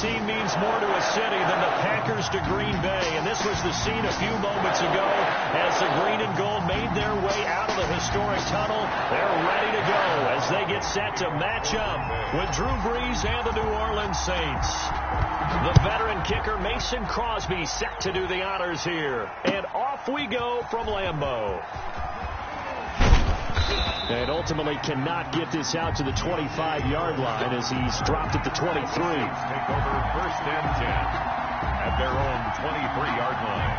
team means more to a city than the Packers to Green Bay, and this was the scene a few moments ago as the green and gold made their way out of the historic tunnel. They're ready to go as they get set to match up with Drew Brees and the New Orleans Saints. The veteran kicker Mason Crosby set to do the honors here, and off we go from Lambeau. And ultimately cannot get this out to the 25-yard line as he's dropped at the 23. Take over first and 10 at their own 23-yard line.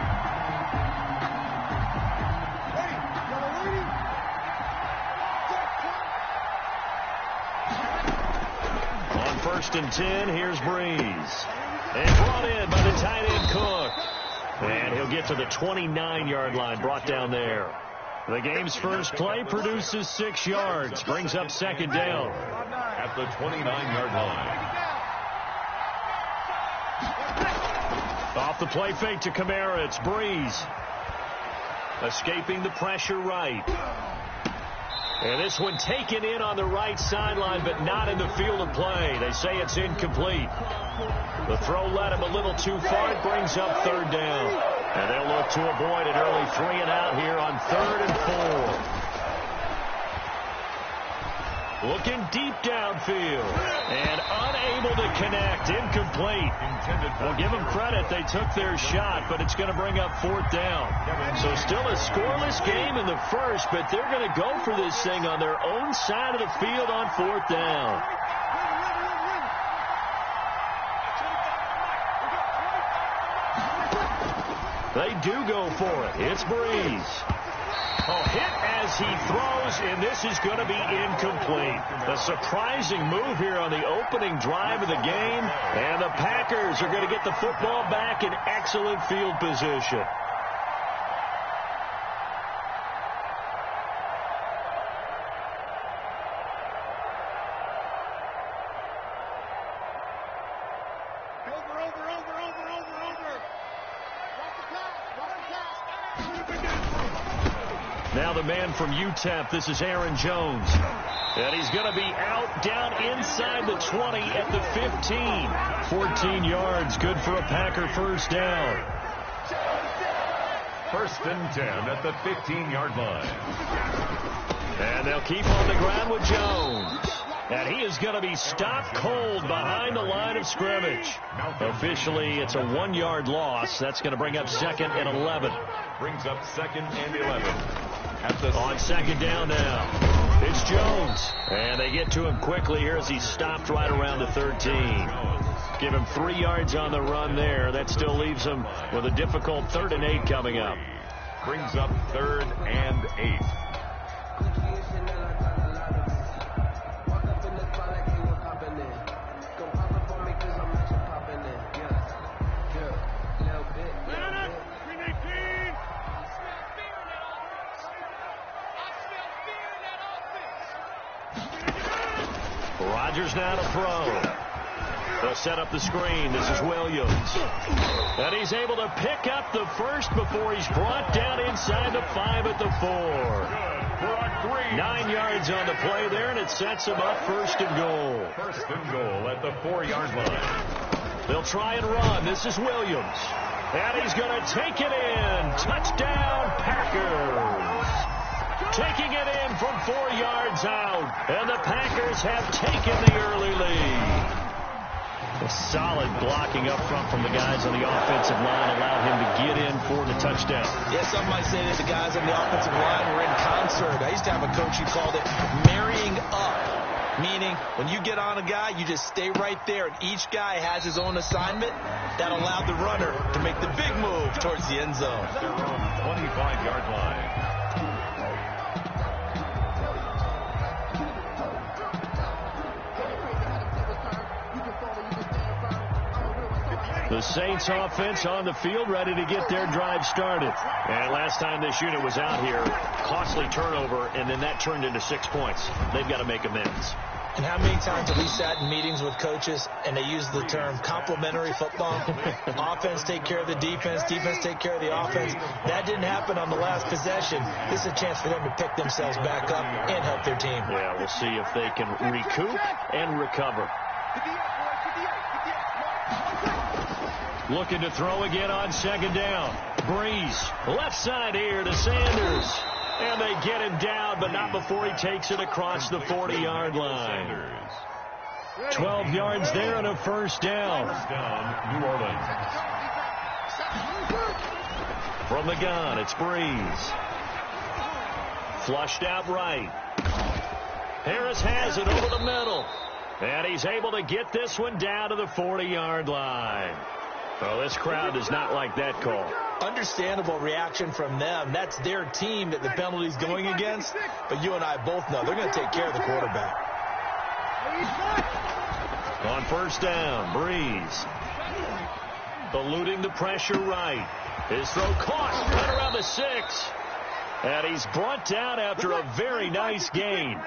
On first and 10, here's Brees. And brought in by the tight end Cook. And he'll get to the 29-yard line, brought down there. The game's first play produces 6 yards, brings up second down. At the 29-yard line. Off the play fake to Kamara, it's Brees. Escaping the pressure right. And this one taken in on the right sideline, but not in the field of play. They say it's incomplete. The throw led him a little too far. It brings up third down. And they'll look to avoid an early 3 and out here on 3rd and 4. Looking deep downfield. And unable to connect. Incomplete. We'll give them credit. They took their shot, but it's going to bring up 4th down. So still a scoreless game in the first, but they're going to go for this thing on their own side of the field on 4th down. They do go for it. It's Brees. Hit as he throws, and this is going to be incomplete. A surprising move here on the opening drive of the game, and the Packers are going to get the football back in excellent field position. Now the man from UTEP, this is Aaron Jones. And he's going to be out down inside the 20 at the 15. 14 yards, good for a Packer first down. First and 10 at the 15-yard line. And they'll keep on the ground with Jones. And he is going to be stopped cold behind the line of scrimmage. Officially, it's a 1-yard loss. That's going to bring up 2nd and 11. Brings up 2nd and 11. On second down now, it's Jones. And they get to him quickly here as he's stopped right around the 13. Give him 3 yards on the run there. That still leaves him with a difficult 3rd and 8 coming up. Brings up 3rd and 8. Rodgers now to throw. They'll set up the screen. This is Williams. And he's able to pick up the first before he's brought down inside the 5 at the 4. 9 yards on the play there, and it sets him up 1st and goal. 1st and goal at the 4-yard line. They'll try and run. This is Williams. And he's going to take it in. Touchdown, Packers. Taking it in from 4 yards out. And the Packers have taken the early lead. A solid blocking up front from the guys on the offensive line allowed him to get in for the touchdown. Yeah, some might say that the guys on the offensive line were in concert. I used to have a coach who called it marrying up, meaning when you get on a guy, you just stay right there, and each guy has his own assignment. That allowed the runner to make the big move towards the end zone. Their own 25-yard line. The Saints offense on the field ready to get their drive started. And last time this unit was out here, costly turnover, and then that turned into 6 points. They've got to make amends. And how many times have we sat in meetings with coaches and they use the term complementary football? Offense take care of the defense, defense take care of the offense. That didn't happen on the last possession. This is a chance for them to pick themselves back up and help their team. Yeah, we'll see if they can recoup and recover. Looking to throw again on second down. Breeze, left side here to Sanders. And they get him down, but not before he takes it across the 40-yard line. 12 yards there and a first down. First down, New Orleans. From the gun, it's Breeze. Flushed out right. Harris has it over the middle. And he's able to get this one down to the 40-yard line. Well, this crowd does not like that call. Understandable reaction from them. That's their team that the penalty's going against. But you and I both know they're going to take care of the quarterback. On first down, Breeze. Eluding the pressure right. His throw caught right around the 6. And he's brought down after a very nice gain.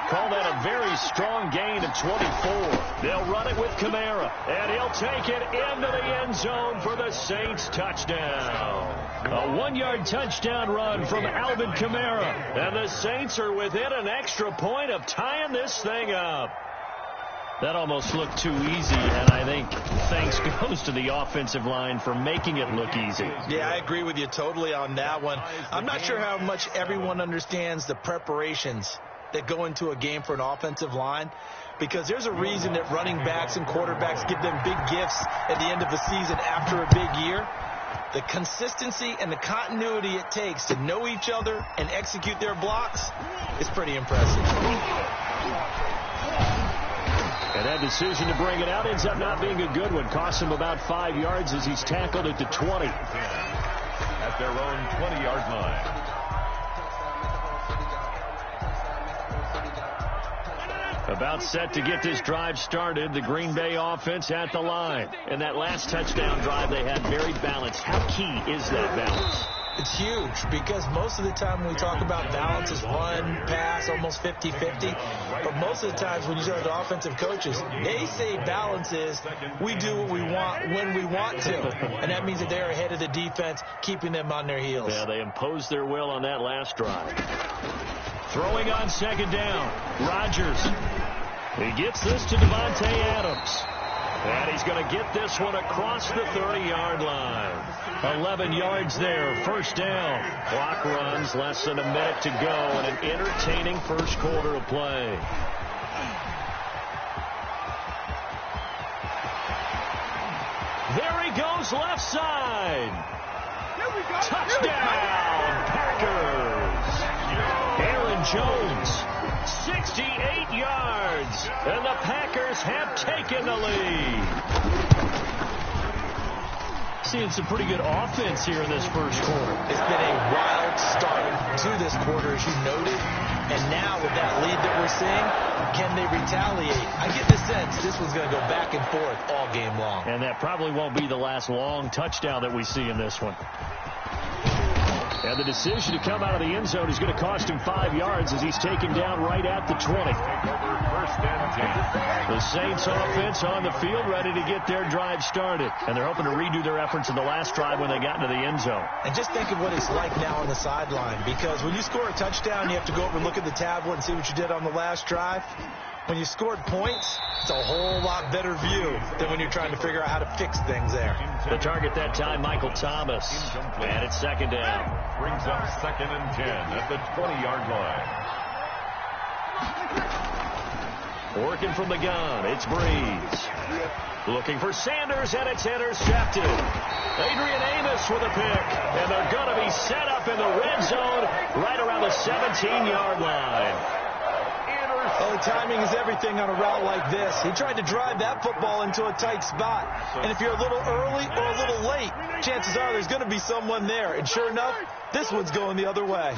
Call that a very strong gain of 24. They'll run it with Kamara, and he'll take it into the end zone for the Saints touchdown. A 1-yard touchdown run from Alvin Kamara, and the Saints are within an extra point of tying this thing up. That almost looked too easy, and I think thanks goes to the offensive line for making it look easy. Yeah, I agree with you totally on that one. I'm not sure how much everyone understands the preparations that go into a game for an offensive line, because there's a reason that running backs and quarterbacks give them big gifts at the end of the season after a big year. The consistency and the continuity it takes to know each other and execute their blocks is pretty impressive. And that decision to bring it out ends up not being a good one. Costs him about 5 yards as he's tackled at the 20. At their own 20-yard line. About set to get this drive started, the Green Bay offense at the line. And that last touchdown drive they had very balanced. How key is that balance? It's huge, because most of the time when we talk about balance is run, pass, almost 50-50. But most of the times when you talk to offensive coaches, they say balance is we do what we want when we want to. And that means that they're ahead of the defense, keeping them on their heels. Yeah, they imposed their will on that last drive. Throwing on second down, Rodgers. He gets this to Devontae Adams. And he's going to get this one across the 30-yard line. 11 yards there, first down. Clock runs, less than a minute to go, and an entertaining first quarter of play. There he goes, left side. Touchdown, Packers. Aaron Jones. 68 yards, and the Packers have taken the lead. Seeing some pretty good offense here in this first quarter. It's been a wild start to this quarter, as you noted, and now with that lead that we're seeing, can they retaliate? I get the sense this one's going to go back and forth all game long. And that probably won't be the last long touchdown that we see in this one. And the decision to come out of the end zone is going to cost him 5 yards as he's taken down right at the 20. The Saints offense on the field ready to get their drive started. And they're hoping to redo their efforts in the last drive when they got into the end zone. And just think of what it's like now on the sideline, because when you score a touchdown, you have to go over and look at the tablet and see what you did on the last drive. When you scored points, it's a whole lot better view than when you're trying to figure out how to fix things there. The target that time, Michael Thomas. And it's second down. Brings up 2nd and 10 at the 20-yard line. Working from the gun, it's Breeze. Looking for Sanders, and it's intercepted. Adrian Amos with a pick. And they're going to be set up in the red zone right around the 17-yard line. Well, the timing is everything on a route like this. He tried to drive that football into a tight spot. And if you're a little early or a little late, chances are there's going to be someone there. And sure enough, this one's going the other way.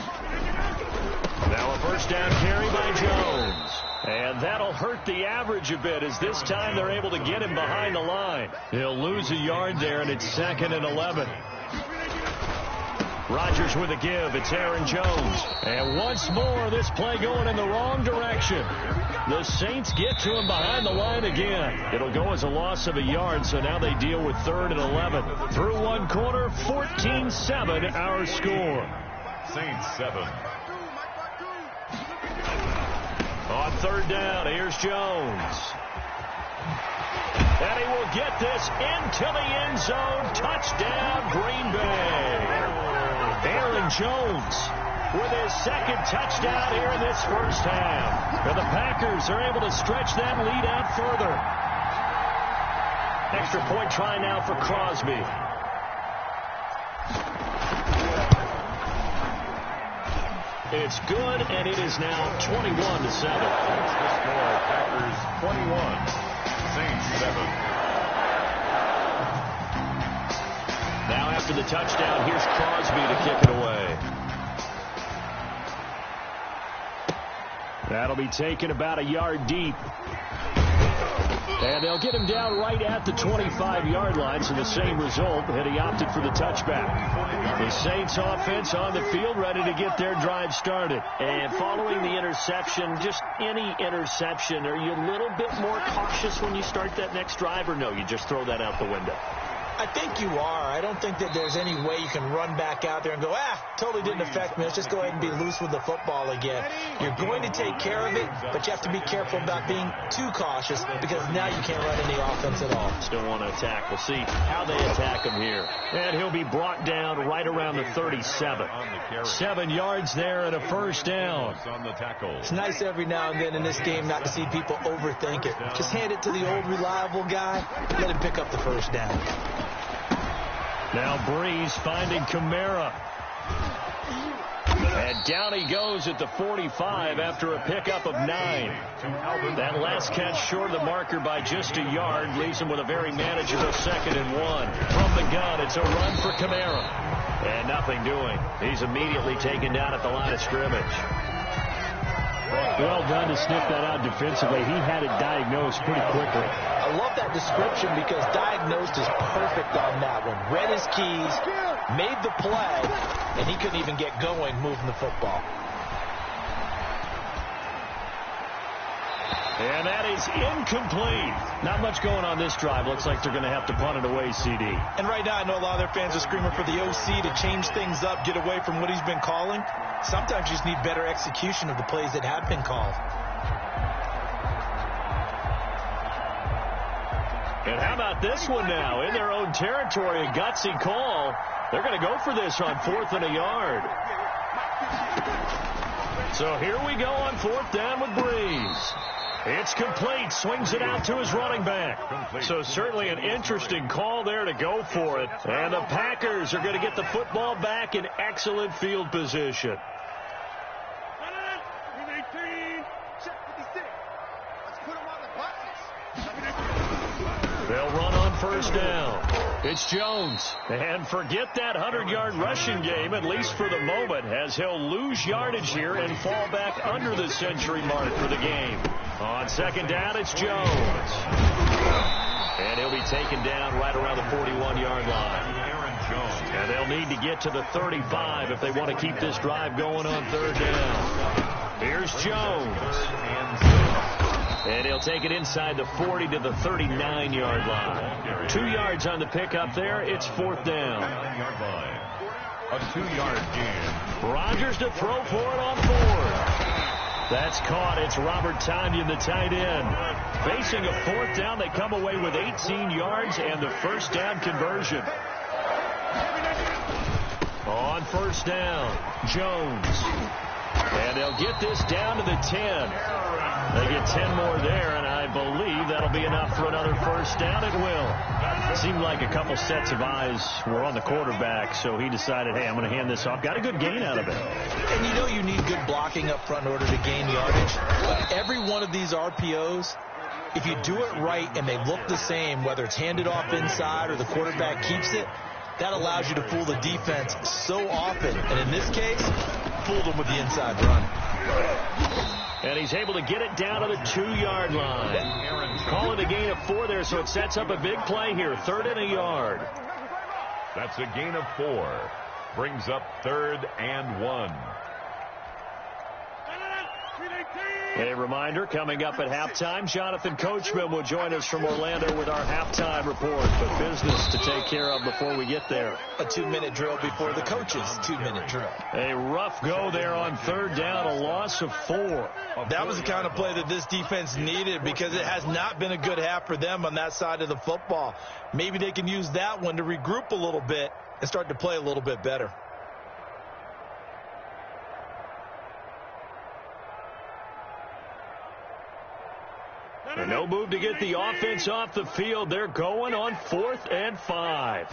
Now a first down carry by Jones. And that'll hurt the average a bit, as this time they're able to get him behind the line. He'll lose a yard there, and it's 2nd and 11. Rodgers with a give. It's Aaron Jones. And once more, this play going in the wrong direction. The Saints get to him behind the line again. It'll go as a loss of a yard, so now they deal with 3rd and 11. Through one quarter, 14-7 our score. Saints 7. On 3rd down, here's Jones. And he will will get this into the end zone. Touchdown, Green Bay. Aaron Jones with his second touchdown here in this first half. And the Packers are able to stretch that lead out further. Extra point try now for Crosby. It's good, and it is now 21-7. That's the score. Packers 21, Saints 7. Now after the touchdown, here's Crosby to kick it away. That'll be taken about a yard deep. And they'll get him down right at the 25-yard line, so the same result, and he opted for the touchback. The Saints offense on the field, ready to get their drive started. And following the interception, just any interception, are you a little bit more cautious when you start that next drive, or no, you just throw that out the window? I think you are. I don't think that there's any way you can run back out there and go, totally didn't affect me. Let's just go ahead and be loose with the football again. You're going to take care of it, but you have to be careful about being too cautious because now you can't run any offense at all. Still want to attack. We'll see how they attack him here. And he'll be brought down right around the 37. 7 yards there and a first down. It's nice every now and then in this game not to see people overthink it. Just hand it to the old reliable guy. Let him pick up the first down. Now Breeze finding Kamara. And down he goes at the 45 after a pickup of 9. That last catch short of the marker by just a yard leaves him with a very manageable 2nd and 1. From the gun, it's a run for Kamara. And nothing doing. He's immediately taken down at the line of scrimmage. Well done to sniff that out defensively. He had it diagnosed pretty quickly. I love that description because diagnosed is perfect on that one. Read his keys, made the play, and he couldn't even get going moving the football. And that is incomplete. Not much going on this drive. Looks like they're going to have to punt it away, CD. And right now I know a lot of their fans are screaming for the OC to change things up, get away from what he's been calling. Sometimes you just need better execution of the plays that have been called. And how about this one now? In their own territory, a gutsy call. They're going to go for this on 4th and a yard. So here we go on 4th down with Breeze. It's complete. Swings it out to his running back. So certainly an interesting call there to go for it. And the Packers are going to get the football back in excellent field position. They'll run on 1st down. It's Jones. And forget that 100-yard rushing game, at least for the moment, as he'll lose yardage here and fall back under the century mark for the game. On 2nd down, it's Jones. And he'll be taken down right around the 41-yard line. And they'll need to get to the 35 if they want to keep this drive going on 3rd down. Here's Jones. And he'll take it inside the 40 to the 39-yard line. 2 yards on the pickup there. It's 4th down. A 2-yard gain. Rodgers to throw for it on 4th. That's caught. It's Robert Tonyan, the tight end. Facing a 4th down, they come away with 18 yards and the 1st down conversion. On 1st down, Jones. And they'll get this down to the 10. They get 10 more there, and I believe that'll be enough for another 1st down. It will. It seemed like a couple sets of eyes were on the quarterback, so he decided, hey, I'm going to hand this off. Got a good gain out of it. And you know you need good blocking up front in order to gain yardage. Every one of these RPOs, if you do it right and they look the same, whether it's handed off inside or the quarterback keeps it, that allows you to fool the defense so often. And in this case, fooled them with the inside run. And he's able to get it down to the 2-yard line. Calling a gain of 4 there, so it sets up a big play here. 3rd and a yard. That's a gain of 4. Brings up 3rd and 1. A reminder, coming up at halftime, Jonathan Coachman will join us from Orlando with our halftime report. But business to take care of before we get there. A 2-minute drill before the coach's 2-minute drill. A rough go there on third down, a loss of 4. That was the kind of play that this defense needed because it has not been a good half for them on that side of the football. Maybe they can use that one to regroup a little bit and start to play a little bit better. And no move to get the offense off the field. They're going on 4th and 5.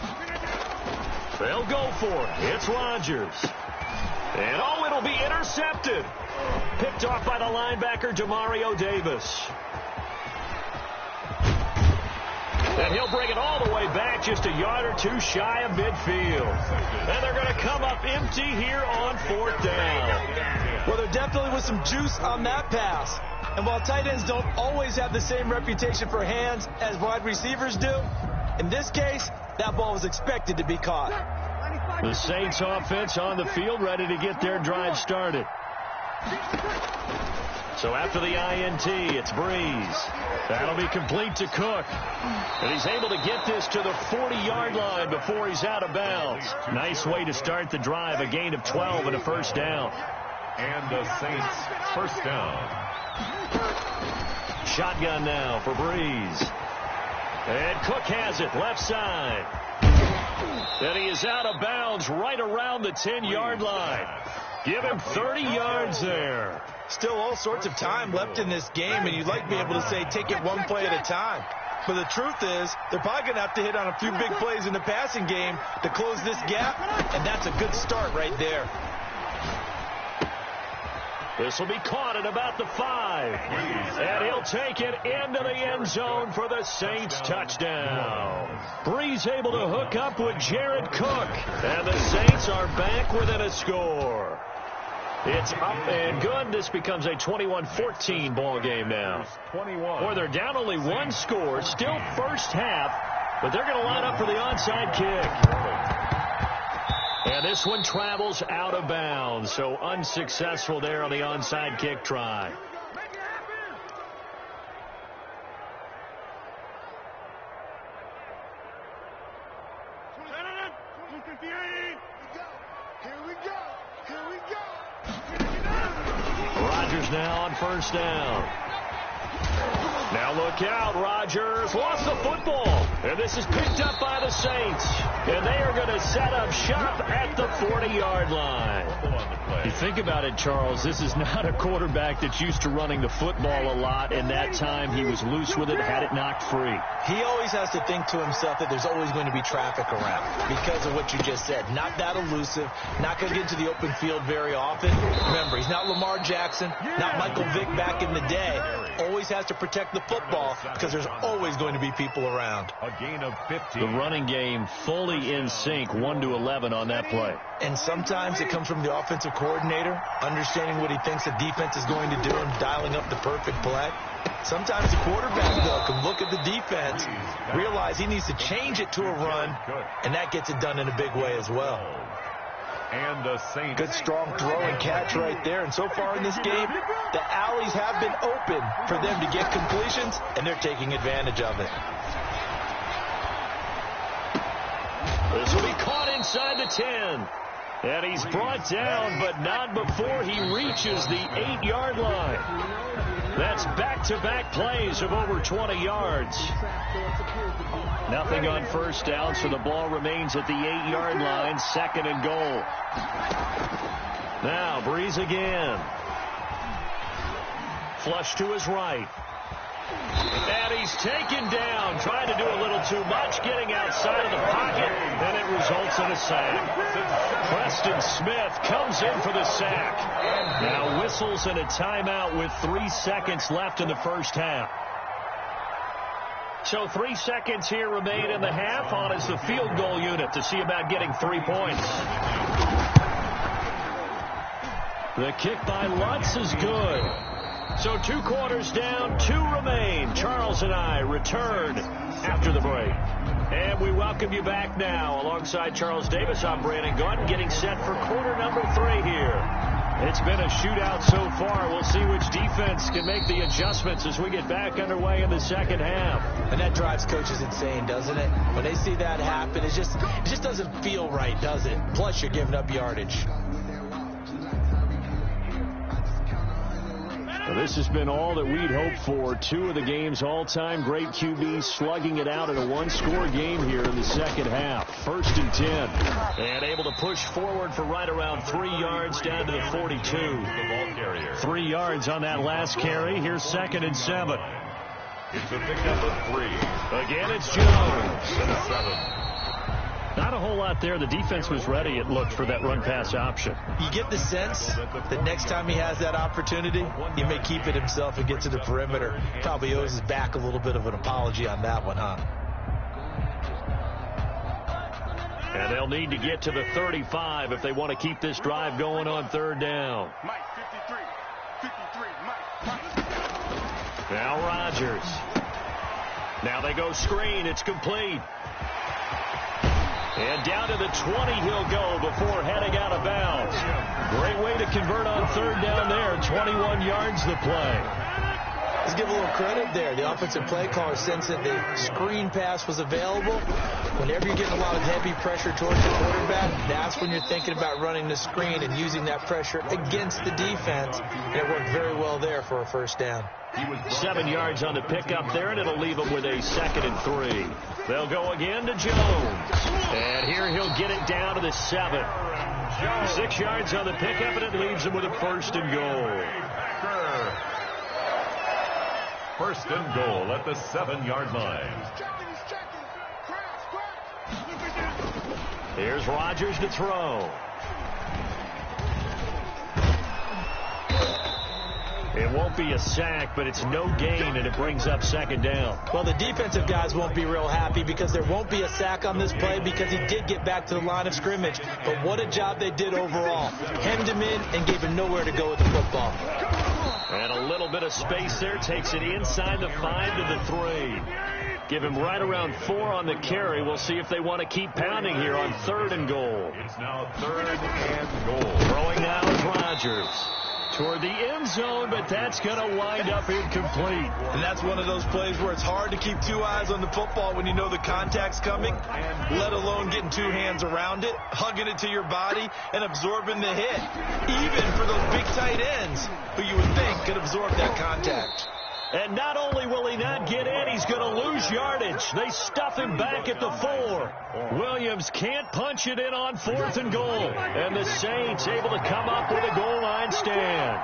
They'll go for it. It's Rodgers. And, oh, it'll be intercepted. Picked off by the linebacker, Demario Davis. And he'll bring it all the way back, just a yard or two shy of midfield. And they're going to come up empty here on 4th down. Well, there definitely was some juice on that pass. And while tight ends don't always have the same reputation for hands as wide receivers do, in this case, that ball was expected to be caught. The Saints offense on the field, ready to get their drive started. So after the INT, it's Breeze. That'll be complete to Cook. And he's able to get this to the 40-yard line before he's out of bounds. Nice way to start the drive, a gain of 12 and a first down. And the Saints first down. Shotgun now for Breeze. And Cook has it, left side. And he is out of bounds right around the 10-yard line. Give him 30 yards there. Still all sorts of time left in this game, and you'd like to be able to say take it one play at a time. But the truth is, they're probably going to have to hit on a few big plays in the passing game to close this gap, and that's a good start right there. This will be caught at about the 5. And he'll take it into the end zone for the Saints touchdown. Breeze able to hook up with Jared Cook. And the Saints are back within a score. It's up and good. This becomes a 21-14 ball game now. Or they're down only one score. Still first half. But they're going to line up for the onside kick. And this one travels out of bounds, so unsuccessful there on the onside kick try. Rodgers now on first down. Now look out, Rodgers lost the football, and this is picked up by the Saints, and they are going to set up shop at the 40-yard line. You think about it, Charles, this is not a quarterback that's used to running the football a lot, and that time he was loose with it, had it knocked free. He always has to think to himself that there's always going to be traffic around because of what you just said. Not that elusive, not going to get into the open field very often. Remember, he's not Lamar Jackson, not Michael Vick back in the day. Always has to protect the football because there's always going to be people around. A gain of 50. The running game fully in sync, 1-11 on that play. And sometimes it comes from the offensive coordinator, understanding what he thinks the defense is going to do and dialing up the perfect play. Sometimes the quarterback, though, can look at the defense, realize he needs to change it to a run, and that gets it done in a big way as well. And the Saints. Good strong throw and catch right there. And so far in this game, the alleys have been open for them to get completions, and they're taking advantage of it. This will be caught inside the 10. And he's brought down, but not before he reaches the 8-yard line. That's back-to-back plays of over 20 yards. Nothing on first down, so the ball remains at the 8-yard line, 2nd and goal. Now, Breeze again. Flush to his right. And he's taken down, trying to do a little too much, getting outside of the pocket, and it results in a sack. Preston Smith comes in for the sack. Now whistles and a timeout with 3 seconds left in the first half. So 3 seconds here remain in the half. On is the field goal unit to see about getting 3 points. The kick by Lutz is good. So 2 quarters down, 2 remain. Charles and I return after the break. And we welcome you back now. Alongside Charles Davis, I'm Brandon Gordon, getting set for quarter number 3 here It's been a shootout so far. We'll see which defense can make the adjustments as we get back underway in the second half. And that drives coaches insane, doesn't it? When they see that happen, it just doesn't feel right, does it? Plus, you're giving up yardage. Well, this has been all that we'd hoped for. Two of the game's all-time great QBs slugging it out in a one-score game here in the second half. 1st and 10. And able to push forward for right around 3 yards down to the 42. 3 yards on that last carry. Here's 2nd and 7. It's a pickup of 3. Again, it's Jones. 7. Not a whole lot there. The defense was ready, it looked, for that run-pass option. You get the sense that next time he has that opportunity, he may keep it himself and get to the perimeter. Probably owes his back a little bit of an apology on that one, huh? And they'll need to get to the 35 if they want to keep this drive going on 3rd down. Mike, 53, Mike. Now Rodgers. Now they go screen. It's complete. And down to the 20 he'll go before heading out of bounds. Great way to convert on 3rd down there. 21 yards the play. Let's give a little credit there. The offensive play caller sensed that the screen pass was available. Whenever you're getting a lot of heavy pressure towards the quarterback, that's when you're thinking about running the screen and using that pressure against the defense. And it worked very well there for a 1st down. 7 yards on the pickup there, and it'll leave them with a 2nd and 3. They'll go again to Jones. And here he'll get it down to the 7. 6 yards on the pickup, and it leaves them with a 1st and goal. 1st and goal at the 7-yard line. Here's Rodgers to throw. It won't be a sack, but it's no gain, and it brings up 2nd down. Well, the defensive guys won't be real happy because there won't be a sack on this play because he did get back to the line of scrimmage. But what a job they did overall. Hemmed him in and gave him nowhere to go with the football. And a little bit of space there. Takes it inside the 5 to the 3. Give him right around 4 on the carry. We'll see if they want to keep pounding here on 3rd and goal. It's now 3rd and goal. Throwing now is Rodgers. Toward the end zone, but that's going to wind up incomplete. And that's one of those plays where it's hard to keep 2 eyes on the football when you know the contact's coming, let alone getting 2 hands around it, hugging it to your body, and absorbing the hit. Even for those big tight ends who you would think could absorb that contact. And not only will he not get in, he's going to lose yardage. They stuff him back at the 4. Williams can't punch it in on 4th and goal. And the Saints able to come up with a goal line stand.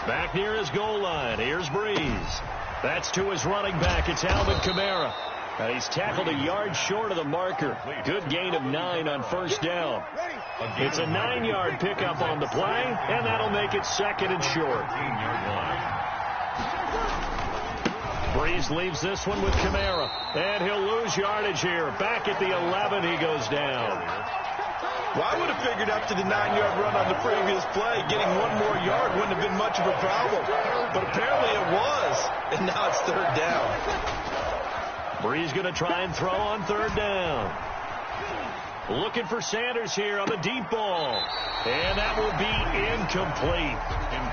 Back near his goal line. Here's Breeze. That's to his running back. It's Alvin Kamara. And he's tackled a yard short of the marker. Good gain of 9 on 1st down. It's a 9-yard pickup on the play, and that'll make it 2nd and short. Breeze leaves this one with Kamara, and he'll lose yardage here. Back at the 11, he goes down. Well, I would have figured up to the 9-yard run on the previous play. Getting 1 more yard wouldn't have been much of a problem. But apparently it was, and now it's 3rd down. Breeze going to try and throw on 3rd down. Looking for Sanders here on the deep ball. And that will be incomplete.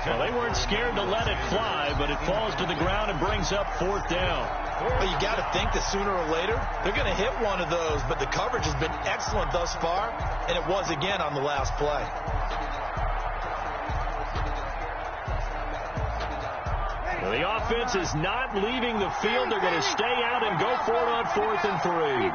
Well, they weren't scared to let it fly, but it falls to the ground and brings up 4th down. Well, you got to think that sooner or later they're going to hit one of those, but the coverage has been excellent thus far, and it was again on the last play. Well, the offense is not leaving the field. They're going to stay out and go for it on 4th and 3.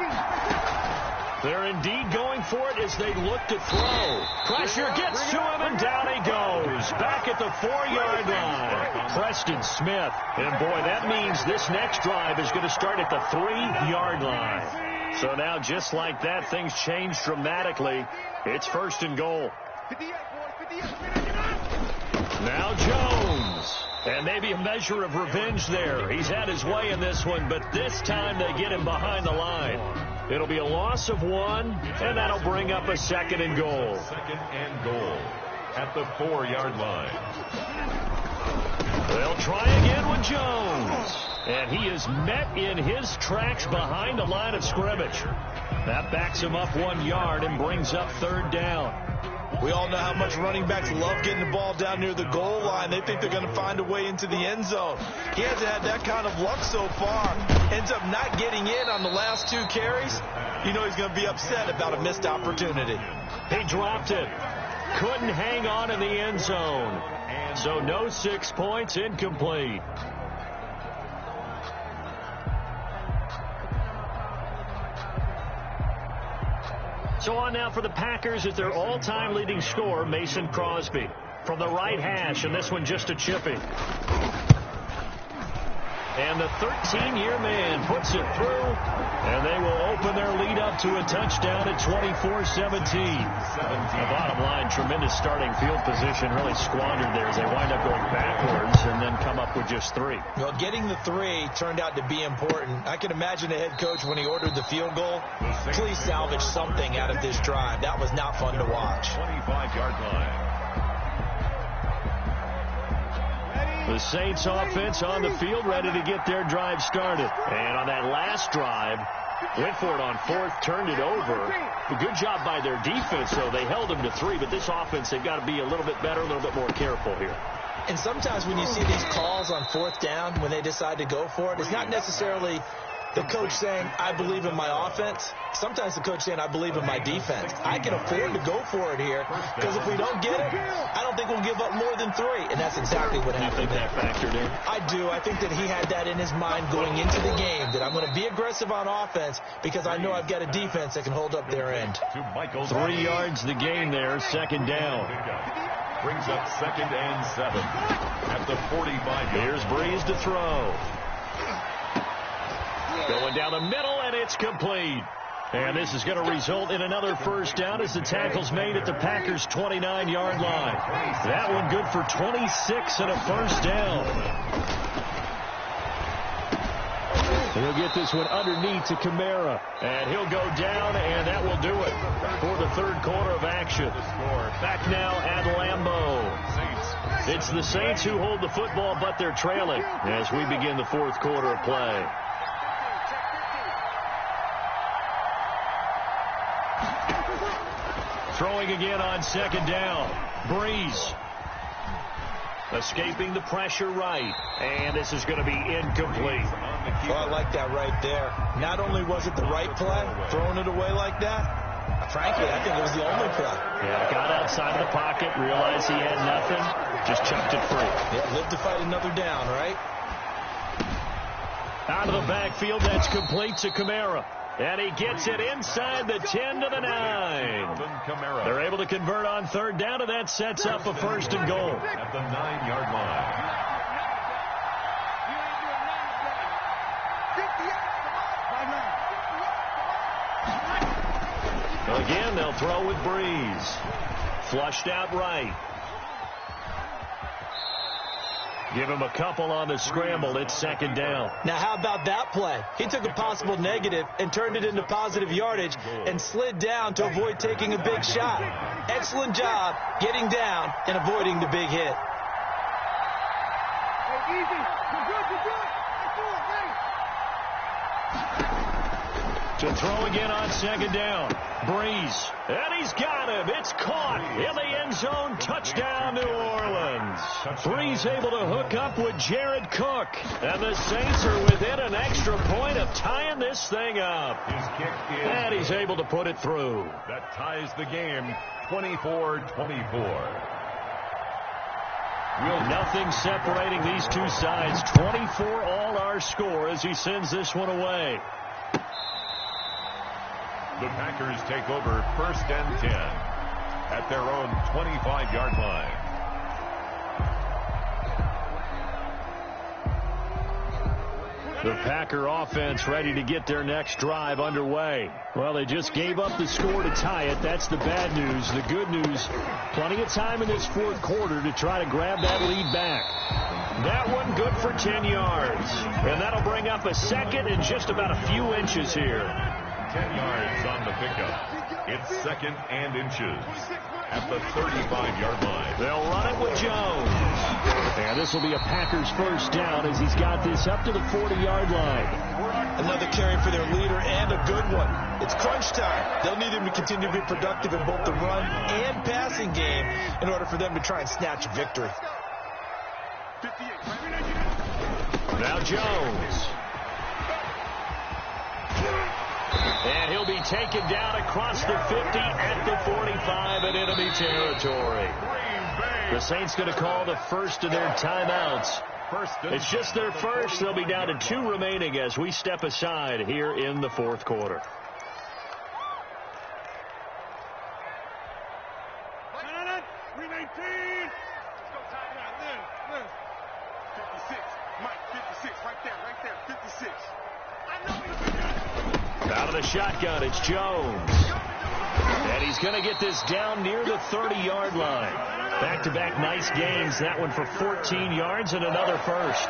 They're indeed going for it as they look to throw. Pressure gets to him, and down he goes. Back at the 4-yard line. Preston Smith. And, boy, that means this next drive is going to start at the 3-yard line. So now, just like that, things change dramatically. It's 1st and goal. Now Jones. And maybe a measure of revenge there. He's had his way in this one, but this time they get him behind the line. It'll be a loss of 1, and that'll bring up a 2nd and goal. 2nd and goal at the 4-yard line. They'll try again with Jones. And he is met in his tracks behind the line of scrimmage. That backs him up 1 yard and brings up 3rd down. We all know how much running backs love getting the ball down near the goal line. They think they're going to find a way into the end zone. He hasn't had that kind of luck so far. Ends up not getting in on the last 2 carries. You know he's going to be upset about a missed opportunity. He dropped it. Couldn't hang on in the end zone. So no 6 points, incomplete. So on now for the Packers is their all-time leading scorer, Mason Crosby. From the right hash, and this one just a chippy. And the 13-year man puts it through, and they will open their lead up to a touchdown at 24-17. The bottom line, tremendous starting field position, really squandered there as they wind up going backwards and then come up with just 3. Well, getting the 3 turned out to be important. I can imagine the head coach when he ordered the field goal. Please salvage something out of this drive. That was not fun to watch. 25-yard line. The Saints offense on the field, ready to get their drive started. And on that last drive, went for it on 4th, turned it over. A good job by their defense, though. They held them to 3, but this offense, they've got to be a little bit better, a little bit more careful here. And sometimes when you see these calls on 4th down, when they decide to go for it, it's not necessarily the coach saying, I believe in my offense. Sometimes the coach saying, I believe in my defense. I can afford to go for it here, because if we don't get it, I don't think we'll give up more than 3. And that's exactly what happened. You think that factored in? I do. I think that he had that in his mind going into the game, that I'm going to be aggressive on offense because I know I've got a defense that can hold up their end. 3 yards the gain there, 2nd down. Brings up 2nd and 7 at the 45. Here's Breeze to throw. Going down the middle, and it's complete. And this is going to result in another 1st down as the tackle's made at the Packers' 29-yard line. That one good for 26 and a 1st down. He'll get this one underneath to Kamara. And he'll go down, and that will do it for the 3rd quarter of action. Back now at Lambeau. It's the Saints who hold the football, but they're trailing as we begin the 4th quarter of play. Throwing again on 2nd down. Breeze. Escaping the pressure right. And this is going to be incomplete. Well, I like that right there. Not only was it the right play, throwing it away like that, frankly, I think it was the only play. Yeah, got outside of the pocket, realized he had nothing, just chucked it free. Yeah, lived to fight another down, right? Out of the backfield, that's complete to Kamara. And he gets it inside the 10 to the 9. They're able to convert on 3rd down, and that sets up a 1st and goal. At the 9-yard line. Again, they'll throw with Breeze. Flushed out right. Give him a couple on the scramble. It's 2nd down. Now, how about that play? He took a possible negative and turned it into positive yardage and slid down to avoid taking a big shot. Excellent job getting down and avoiding the big hit. To throw again on 2nd down. Breeze. And he's got him. It's caught in the end zone. Touchdown, New Orleans. Breeze able to hook up with Jared Cook. And the Saints are within an extra point of tying this thing up. His kick is, and he's able to put it through. That ties the game 24-24. Nothing separating these two sides. 24 all our score as he sends this one away. The Packers take over 1st and 10 at their own 25-yard line. The Packer offense ready to get their next drive underway. Well, they just gave up the score to tie it. That's the bad news. The good news, plenty of time in this 4th quarter to try to grab that lead back. That one good for 10 yards. And that'll bring up a 2nd and just about a few inches here. 10 yards on the pickup. It's 2nd and inches at the 35-yard line. They'll run it with Jones. And this will be a Packers 1st down as he's got this up to the 40-yard line. And Another carry for their leader and a good one. It's crunch time. They'll need him to continue to be productive in both the run and passing game in order for them to try and snatch a victory. Now Jones. And he'll be taken down across the 50 at the 45 in enemy territory. The Saints going to call the first of their timeouts. It's just their first. They'll be down to 2 remaining as we step aside here in the fourth quarter. Out of the shotgun, it's Jones. And he's going to get this down near the 30-yard line. Back-to-back nice gains. That one for 14 yards and another first.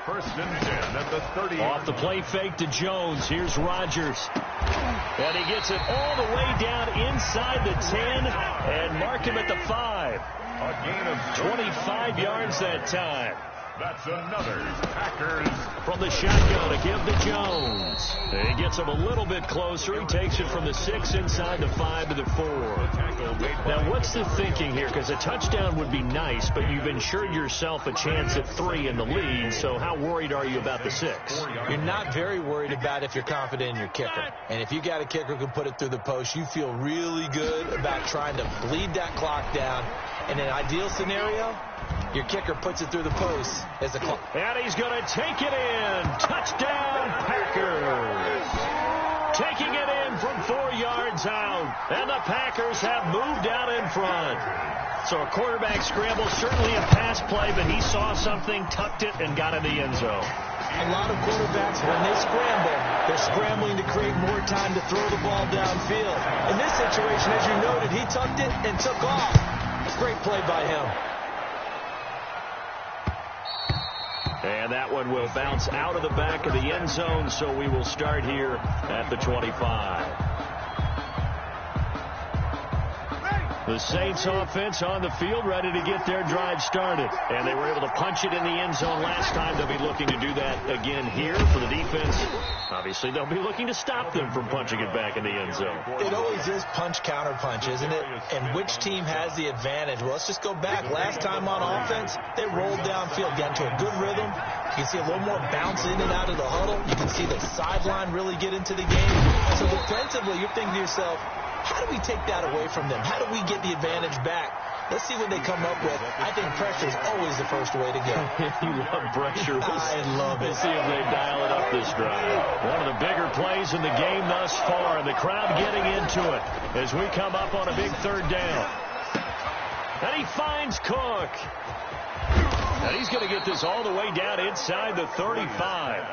First and 10 at the 30. Off the play fake to Jones. Here's Rodgers. And he gets it all the way down inside the 10 and mark him at the 5. A gain of 25 yards that time. That's another Packers. From the shotgun to give to Jones. And he gets him a little bit closer. He takes it from the 6 inside the 5 to the 4. Now, what's the thinking here? Because a touchdown would be nice, but you've ensured yourself a chance at 3 in the lead. So how worried are you about the 6? You're not very worried about if you're confident in your kicker. And if you got a kicker who can put it through the post, you feel really good about trying to bleed that clock down. In an ideal scenario, your kicker puts it through the post as a clock. And he's going to take it in. Touchdown, Packers. Taking it in from 4 yards out. And the Packers have moved out in front. So a quarterback scramble, certainly a pass play, but he saw something, tucked it, and got in the end zone. A lot of quarterbacks, when they scramble, they're scrambling to create more time to throw the ball downfield. In this situation, as you noted, he tucked it and took off. Great play by him. And that one will bounce out of the back of the end zone, so we will start here at the 25. The Saints offense on the field, ready to get their drive started. And they were able to punch it in the end zone last time. They'll be looking to do that again here for the defense. Obviously, they'll be looking to stop them from punching it back in the end zone. It always is punch-counter-punch, isn't it? And which team has the advantage? Well, let's just go back. Last time on offense, they rolled downfield, got into a good rhythm. You can see a little more bounce in and out of the huddle. You can see the sideline really get into the game. So defensively, you're thinking to yourself, how do we take that away from them? How do we get the advantage back? Let's see what they come up with. I think pressure is always the first way to go. You love pressure. I love it. We'll see if they dial it up this drive. One of the bigger plays in the game thus far. The crowd getting into it as we come up on a big third down. And he finds Cook. And he's going to get this all the way down inside the 35.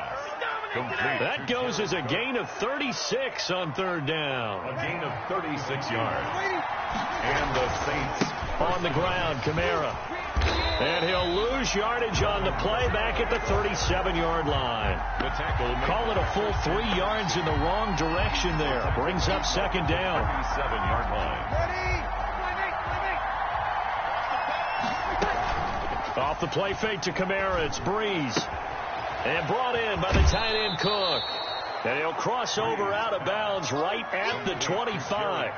Complete. That goes as a gain of 36 on third down. A gain of 36 yards. And the Saints on the ground, Kamara. And he'll lose yardage on the play back at the 37-yard line. The tackle. Call it a full 3 yards in the wrong direction there. Brings up second down. 37-yard line. Off the play fake to Kamara, it's Breeze. And brought in by the tight end Cook. And he'll cross over out of bounds right at the 25.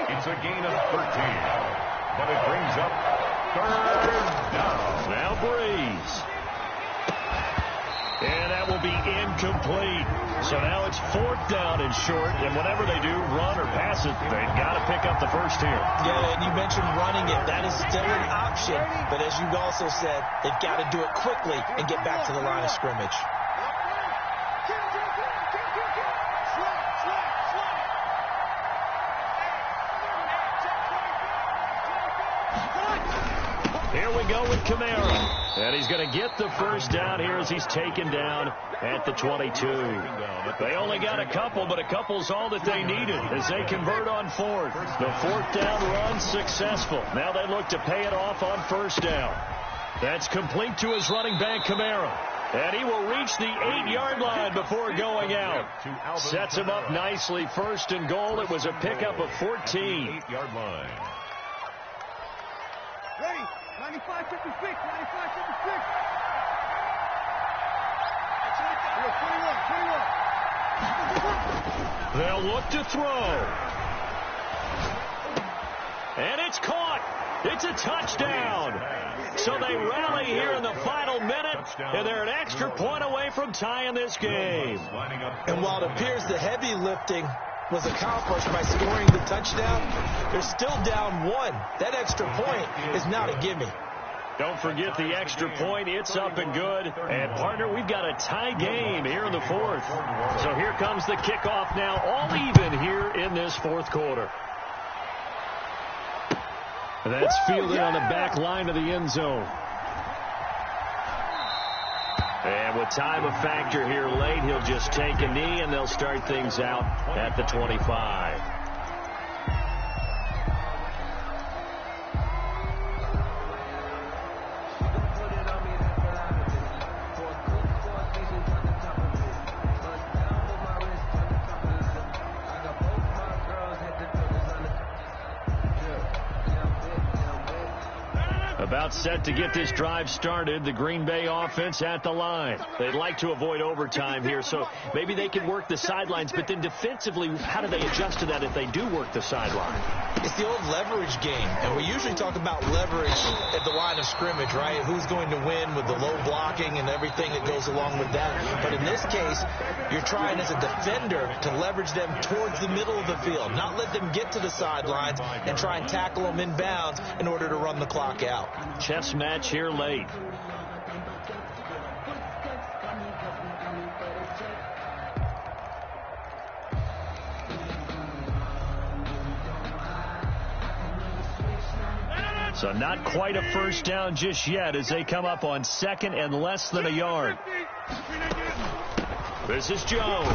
It's a gain of 13. But it brings up third down. Now Breeze. And that will be incomplete. So now it's fourth down and short. And whenever they do run or pass it, they've got to pick up the first here. Yeah, and you mentioned running it. That is still an option. But as you also said, they've got to do it quickly and get back to the line of scrimmage. Here we go with Kamara. And he's going to get the first down here as he's taken down at the 22. They only got a couple, but a couple's all that they needed as they convert on fourth. The fourth down run successful. Now they look to pay it off on first down. That's complete to his running back, Kamara. And he will reach the 8-yard line before going out. Sets him up nicely. First and goal. It was a pickup of 14. 8-yard line. Ready? 95, 56, 95, 56. 21, They'll look to throw. And it's caught. It's a touchdown. So they rally here in the final minute, and they're an extra point away from tying this game. And while it appears the heavy lifting was accomplished by scoring the touchdown, they're still down 1. That extra point is not a gimme. Don't forget the extra point. It's up and good. And, partner, we've got a tie game here in the fourth. So here comes the kickoff now, all even here in this fourth quarter. That's fielded on the back line of the end zone. And with time a factor here late, he'll just take a knee, and they'll start things out at the 25. About set to get this drive started. The Green Bay offense at the line. They'd like to avoid overtime here, so maybe they can work the sidelines, but then defensively, how do they adjust to that if they do work the sideline? It's the old leverage game, and we usually talk about leverage at the line of scrimmage, right? Who's going to win with the low blocking and everything that goes along with that. But in this case, you're trying as a defender to leverage them towards the middle of the field, not let them get to the sidelines and try and tackle them inbounds in order to run the clock out. Chess match here late. So not quite a first down just yet as they come up on second and less than a yard. This is Jones.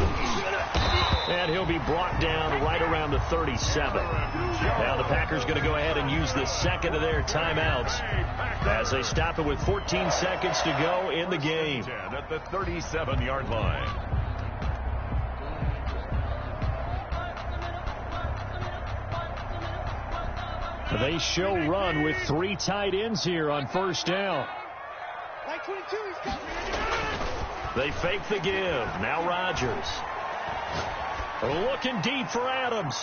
And he'll be brought down right around the 37. Now the Packers going to go ahead and use the second of their timeouts as they stop it with 14 seconds to go in the game. At the 37-yard line. They show run with 3 tight ends here on first down. They fake the give. Now Rodgers. Looking deep for Adams.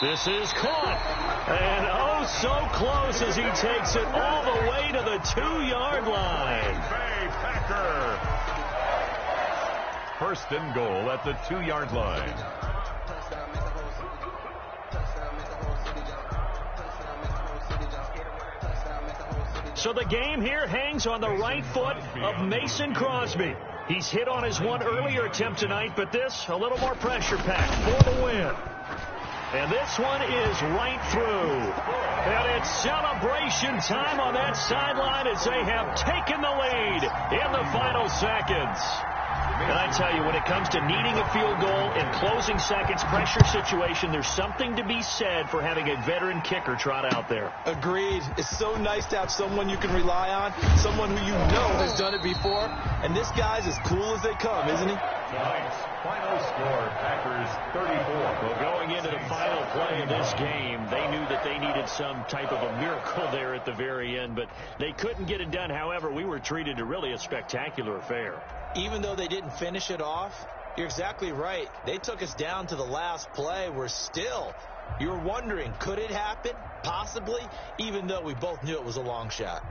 This is caught. And oh, so close as he takes it all the way to the 2-yard line. Bay Packer. First and goal at the 2-yard line. So the game here hangs on the right foot of Mason Crosby. He's hit on his one earlier attempt tonight, but this, a little more pressure packed for the win. And this one is right through. And it's celebration time on that sideline as they have taken the lead in the final seconds. And I tell you, when it comes to needing a field goal in closing seconds, pressure situation, there's something to be said for having a veteran kicker trot out there. Agreed. It's so nice to have someone you can rely on, someone who you know has done it before. And this guy's as cool as they come, isn't he? Tonight's final score, Packers 34. Well, going into the final play of this game, they knew that they needed some type of a miracle there at the very end, but they couldn't get it done. However, we were treated to really a spectacular affair. Even though they didn't finish it off, you're exactly right. They took us down to the last play. We're still, you're wondering, could it happen? Possibly, even though we both knew it was a long shot.